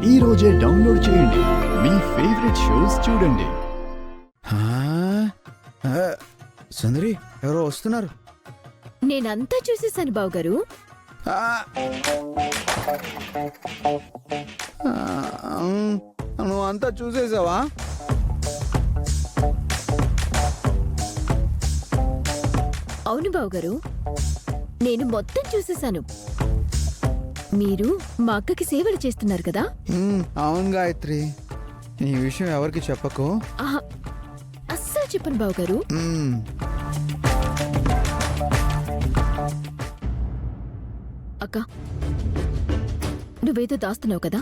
ఈ రోజే డౌన్లోడ్ చేయండి. మీ ఫేవరెట్ షోస్ చూడండి. సుందరి ఎవరో వస్తున్నారు. నేనంతా చూసేసాను బావగారు. నువ్వు అంతా చూసేసావా? అవును బావగారు, నేను మొత్తం చూసేసాను. మీరు మా అక్కకి సేవలు చేస్తున్నారు కదా. అవును గాయత్రి, ఈ విషయం ఎవరికి చెప్పకు. ఆహా, అస్సలు చెప్పను బావగారు. అక్క, నువ్వేదో దాస్తున్నావు కదా.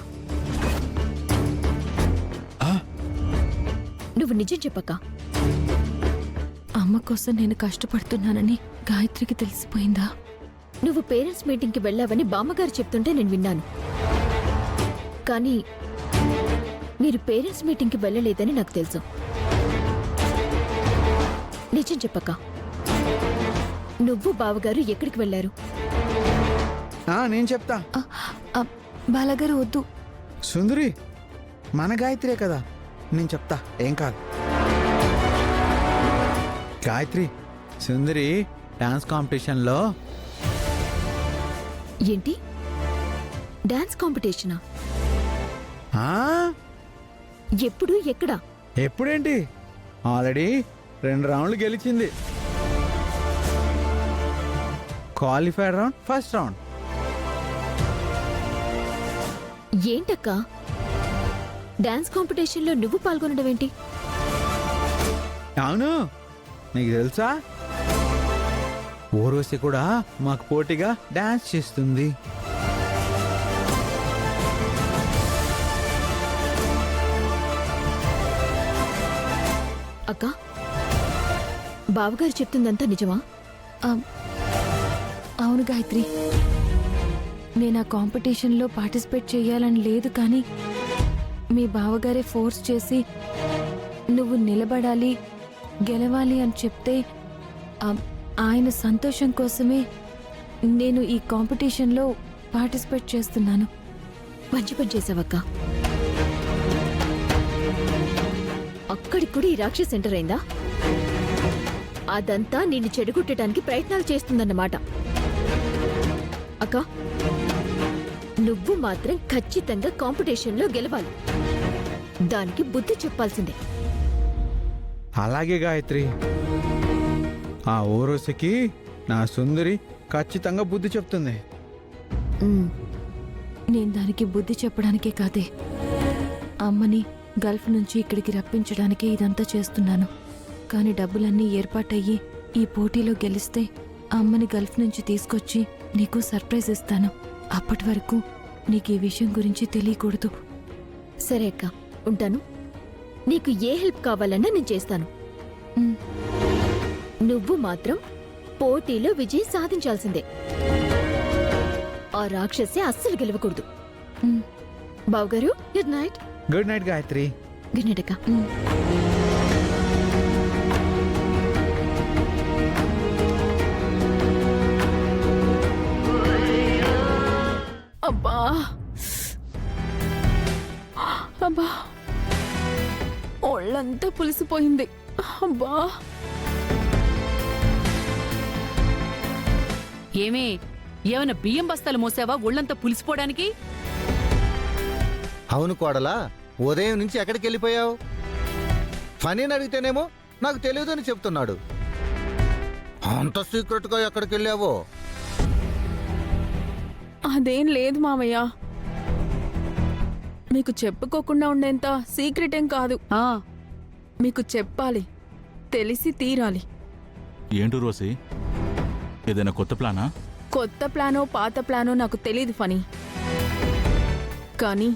నువ్వు నిజం చెప్పక్క. అమ్మ కోసం నేను కష్టపడుతున్నానని గాయత్రికి తెలిసిపోయిందా? నువ్వు పేరెంట్స్ మీటింగ్కి వెళ్ళావని బామ్మగారు చెప్తుంటే నేను విన్నాను. కానీ మీరు పేరెంట్స్ మీటింగ్కి వెళ్ళలేదని నాకు తెలుసు. నిజం చెప్పక్క, నువ్వు బావగారు ఎక్కడికి వెళ్ళారు? నేను చెప్తా. బాలగారు వద్దు. సుందరి మన గాయత్రే కదా, నేను చెప్తా, ఏం కాదు. గాయత్రి, సుందరి డాన్స్ కాంపిటీషన్లో. ఏంటి, డాన్స్ కాంపిటీషనా? ఎప్పుడు, ఎక్కడ? ఎప్పుడేంటి, ఆల్రెడీ 2 రౌండ్లు గెలిచింది. Qualified round, first round. ఏంటక్క, డాన్స్ కాంపిటీషన్లో నువ్వు పాల్గొనడం ఏంటి? అవును, నీకు తెలుసా, ఊర్వశి కూడా మాకు పోటీగా డాన్స్ చేస్తుంది. అక్క, బావగారు చెప్తుందంతా నిజమా? అవును గాయత్రి, నేను ఆ కాంపిటీషన్లో పార్టిసిపేట్ చేయాలని లేదు, కానీ మీ బావగారే ఫోర్స్ చేసి నువ్వు నిలబడాలి, గెలవాలి అని చెప్తే ఆయన సంతోషం కోసమే నేను ఈ కాంపిటీషన్లో పార్టిసిపేట్ చేస్తున్నాను. మంచి పని చేసావక్క. అక్కడికి కూడా ఈ రాక్షస్ ఎంటర్ అయిందా? అదంతా నిన్ను చెడగొట్టడానికి ప్రయత్నాలు చేస్తుందన్నమాట. అక్క, నువ్వు మాత్రం ఖచ్చితంగా కాంపిటీషన్లో గెలవాలి. దానికి బుద్ధి చెప్పాల్సిందే. అలాగే గాయత్రి, ఆ ఊర్వశికి నా సుందరి ఖచ్చితంగా బుద్ధి చెప్తుంది. నేను దానికి బుద్ధి చెప్పడానికే కాదే, అమ్మని గల్ఫ్ నుంచి ఇక్కడికి రప్పించడానికే ఇదంతా చేస్తున్నాను. కానీ డబ్బులన్నీ ఏర్పాటయ్యి ఈ పోటీలో గెలిస్తే అమ్మని గల్ఫ్ నుంచి తీసుకొచ్చి నీకు సర్ప్రైజ్ ఇస్తాను. అప్పటి వరకు నీకు ఈ విషయం గురించి తెలియకూడదు. సరే అక్క, ఉంటాను. నీకు ఏ హెల్ప్ కావాలన్నా నేను చేస్తాను. నువ్వు మాత్రం పోటీలో విజయం సాధించాల్సిందే. ఆ రాక్షసి అస్సలు గెలవకూడదు. బావగారు, good night. Good night Gayatri. Good night అక్క. అబ్బా అబ్బా, ఒళ్ళంతా పులిసిపోయింది. అబ్బా, ఏమే, ఏమైనా బియ్యం బస్తాలు మోసావా ఒళ్ళంతా పులిసిపోవడానికి? అవును కోడలా, ఉదయం నుంచి ఎక్కడికి వెళ్ళిపోయావు? ఫనీని అడిగితేనేమో నాకు తెలియదని చెప్తున్నాడు. అంత సీక్రెట్గా ఎక్కడికి వెళ్ళావో? అదేం లేదు మామయ్య, మీకు చెప్పుకోకుండా ఉండేంత సీక్రెట్ ఏం కాదు. మీకు చెప్పాలి, తెలిసి తీరాలి. ఏంటూ రోసి, ఏదైనా కొత్త ప్లానా? కొత్త ప్లానో పాత ప్లానో నాకు తెలీదు ఫనీ, కానీ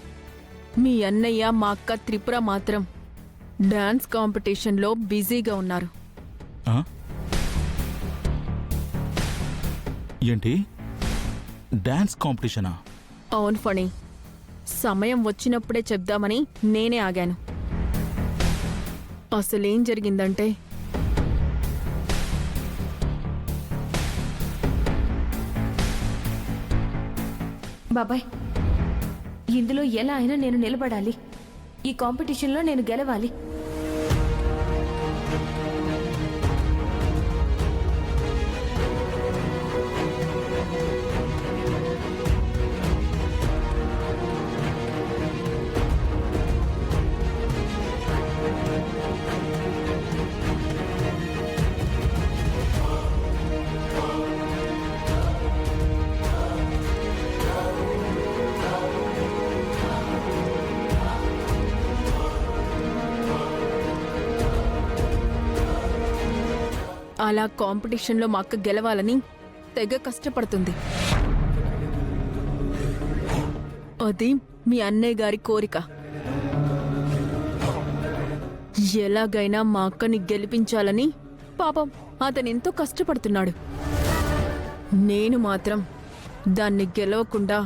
మీ అన్నయ్య మా అక్క త్రిపుర మాత్రం డాన్స్ కాంపిటీషన్లో బిజీగా ఉన్నారు. ఏంటి, డాన్స్ కాంపిటీషనా? అవును ఫణి, సమయం వచ్చినప్పుడే చెప్దామని నేనే ఆగాను. అసలేం జరిగిందంటే, బాబాయ్ ఇందులో ఎలా అయినా నేను నిలబడాలి. ఈ కాంపిటీషన్లో నేను గెలవాలి. అలా కాంపిటీషన్లో మా అక్క గెలవాలని తెగ కష్టపడుతుంది. అది మీ అన్నయ్య గారి కోరిక. ఎలాగైనా మా అక్కని గెలిపించాలని పాపం అతనెంతో కష్టపడుతున్నాడు. నేను మాత్రం దాన్ని గెలవకుండా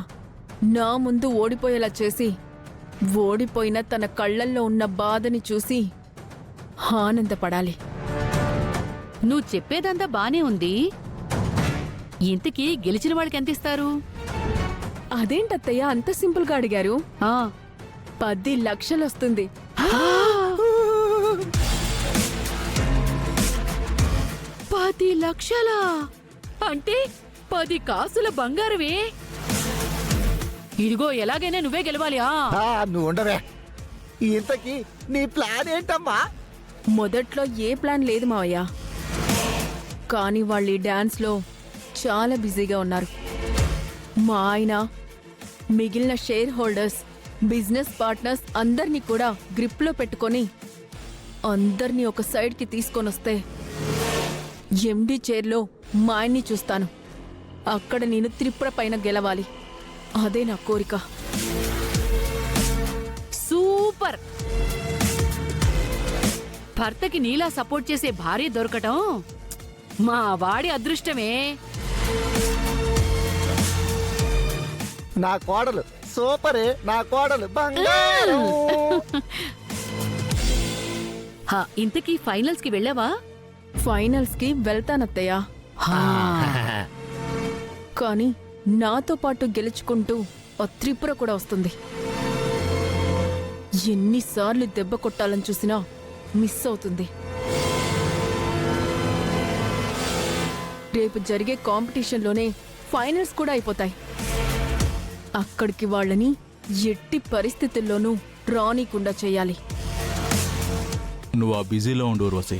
నా ముందు ఓడిపోయేలా చేసి, ఓడిపోయిన తన కళ్ళల్లో ఉన్న బాధని చూసి ఆనందపడాలి. నువ్వు చెప్పేదంతా బానే ఉంది. ఇంతకీ గెలిచిన వాళ్ళకి ఎంత ఇస్తారు? అదేంటత్తయ్య అంత సింపుల్గా అడిగారు? ఆ, 10 లక్షలు వస్తుంది. 10 లక్షలా? అంటే 10 కాసుల బంగారమే. ఇదిగో ఎలాగైనా నువ్వే గెలవాలి. నువ్వు ఉండవే. ఇంతకీ నీ ప్లాన్ ఏంటమ్మా? మొదట్లో ఏ ప్లాన్ లేదు మావయ్య. కానీ వాళ్ళు ఈ డాన్స్లో చాలా బిజీగా ఉన్నారు. మా ఆయన, మిగిలిన షేర్ హోల్డర్స్, బిజినెస్ పార్ట్నర్స్ అందరినీ కూడా గ్రిప్లో పెట్టుకొని అందరినీ ఒక సైడ్కి తీసుకొని వస్తే ఎండి చైర్లో మా ఆయన్ని చూస్తాను. అక్కడ నేను త్రిపుర పైన గెలవాలి. అదే నా కోరిక. సూపర్! భర్తకి నీలా సపోర్ట్ చేసే భార్య దొరకటం మా వాడి అదృష్టమే. నా కోడలు సూపరే. నా కోడలు బంగారం. ఇంతకీ ఫైనల్స్ కి వెళ్ళావా? ఫైనల్స్కి వెళ్తానత్తయ్య. కానీ నాతో పాటు గెలుచుకుంటూ ఆ త్రిపుర కూడా వస్తుంది. ఎన్నిసార్లు దెబ్బ కొట్టాలని చూసినా మిస్ అవుతుంది. రేపు జరిగే కాంపిటీషన్లోనే ఫైనల్స్ కూడా అయిపోతాయి. అక్కడికి వాళ్ళని ఎట్టి పరిస్థితుల్లోనూ రానీకుండా చేయాలి. నువ్వు ఆ బిజీలో ఉండు రోసి.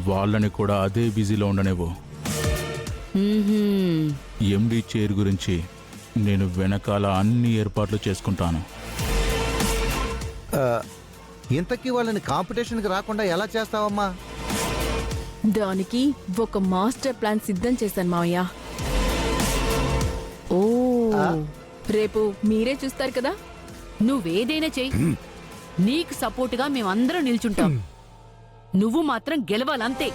వాళ్ళని కూడా అదే బిజీలో ఉండనివ్వు. ఎండి చైర్ గురించి నేను వెనకాల అన్ని ఏర్పాట్లు చేసుకుంటాను. ఇంతకీ వాళ్ళని కాంపిటీషన్కి రాకుండా ఎలా చేస్తావమ్మా? దానికి ఒక మాస్టర్ ప్లాన్ సిద్ధం చేశాను మావయ్య. ఓ, రేపు మీరే చూస్తారు కదా. నువ్వేదైనా చెయ్యి. నీకు సపోర్టుగా మేమందరం నిల్చుంటాం. నువ్వు మాత్రం గెలవాలంతే.